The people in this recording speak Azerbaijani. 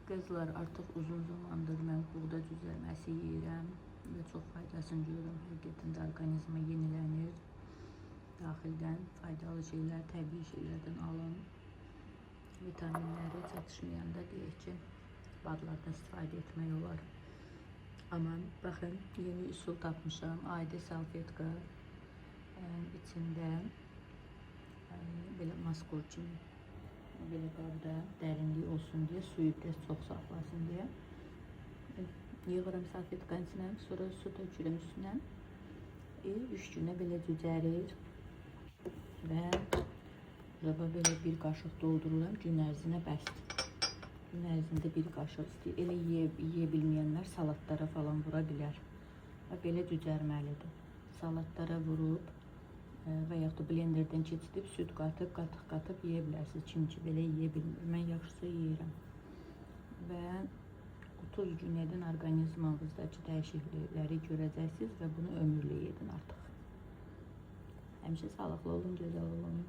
Qızlar, artıq uzun zamandır mən buğda düzəlməsi yeyirəm və çox faydasını görürəm. Həqiqətən də orqanizmə yenilənir. Daxildən faydalı şeylər, təbii şeylərdən alın. Vitaminləri çatışmayanda deyək ki, badlardan istifadə etmək olar. Amma baxın, yeni üsul tapmışam. Adi salfetka içində belə maskor kimi belə qabda dərinlik olsun deyə, suyu biraz çox saxlasın deyə yığıram salfetkanın içinə, sonra su tökürəm üstünə. 3 günə belə cücərir və raba belə bir qaşıq doldururam, gün ərzinə bəsdir. Gün ərzində bir qaşıq istəyir. Elə yeyə bilməyənlər salatlara falan vura bilər və belə cücərməlidir. Salatlara vurub və yaxud da blenderdən keçidib süd qatıb, qatıq yeyə bilərsiniz. Kim ki belə yeyə bilmir. Mən yaxşısı yeyirəm. Və 30 gün edin, orqanizmanızdakı dəyişiklikləri görəcəksiniz və bunu ömürlük edin artıq. Həmişə sağlıqlı olun, gözəl olun.